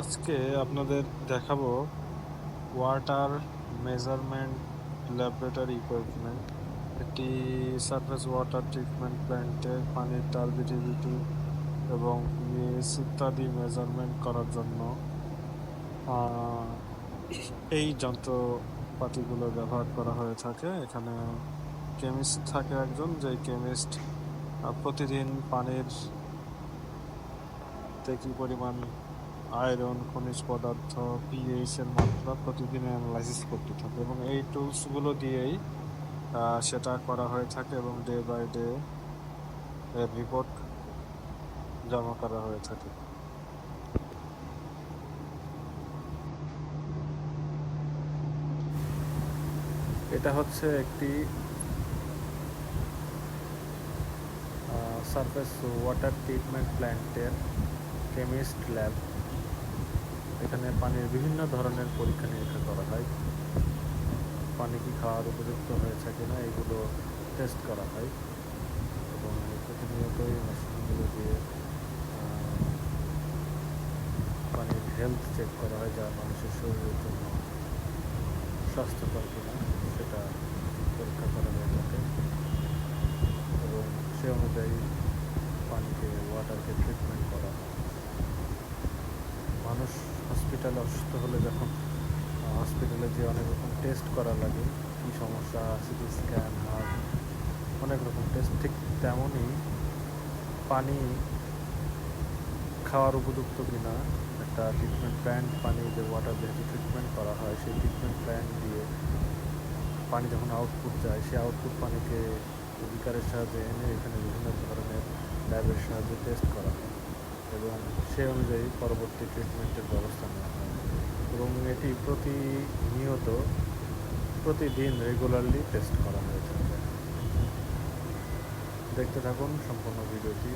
আজকে আপনাদের দেখাবো ওয়াটার মেজারমেন্ট ল্যাবরেটরি ইকুইপমেন্ট। একটি সারফেস ওয়াটার ট্রিটমেন্ট প্ল্যান্টের পানির টার্বিডিভিটি এবং পিএইচ ইত্যাদি মেজারমেন্ট করার জন্য আহ, এই যন্ত্রপাতিগুলো ব্যবহার করা হয়ে থাকে। এখানে কেমিস্ট থাকে একজন, যে কেমিস্ট প্রতিদিন পানির তে কি পরিমাণ আয়রন, খনিজ পদার্থ, পিএইচ এর মাত্রা প্রতিদিন অ্যানালাইসিস করতে থাকে এবং এই টুলস গুলো দিয়েই সেটা করা হয়ে থাকে এবং ডে বাই ডে এর রিপোর্ট জমা করা হয়ে থাকে। এটা হচ্ছে একটি সারফেস ওয়াটার ট্রিটমেন্ট প্ল্যান্টের কেমিস্ট ল্যাব। এখানে পানির বিভিন্ন ধরনের পরীক্ষা নিরীক্ষা করা হয়। পানি কি খাওয়ার উপযুক্ত হয়েছে কিনা এগুলো টেস্ট করা হয় এবং প্রতিনিয়তই মেশিনগুলো দিয়ে পানির হেলথ চেক করা হয়, যা মানুষের শরীরের জন্য স্বাস্থ্যকর কিনা সেটা পরীক্ষা করা হয়ে থাকে এবং সে অনুযায়ী পানিকে, ওয়াটারকে ট্রিটমেন্ট করা হয়। মানুষ হসপিটালে অসুস্থ হলে যখন হসপিটালে যে অনেক রকম টেস্ট করা লাগে, কী সমস্যা, সিটি স্ক্যান, হার্ট, অনেক রকম টেস্ট, ঠিক তেমনই পানি খাওয়ার উপযুক্ত কিনা একটা ট্রিটমেন্ট প্ল্যান্ট, পানি যে ওয়াটার যেহেতু ট্রিটমেন্ট করা হয় সেই ট্রিটমেন্ট প্ল্যান্ট দিয়ে পানি যখন আউটপুট যায়, সেই আউটপুট পানিকে বিকারের সাহায্যে এনে এখানে বিভিন্ন ধরনের ল্যাবের সাহায্যে টেস্ট করা হয় এবং সেই অনুযায়ী পরবর্তী ট্রিটমেন্টের ব্যবস্থা নেওয়া হয় এবং এটি প্রতিদিন রেগুলারলি টেস্ট করা হয়ে থাকে। দেখতে থাকুন সম্পূর্ণ ভিডিওটি।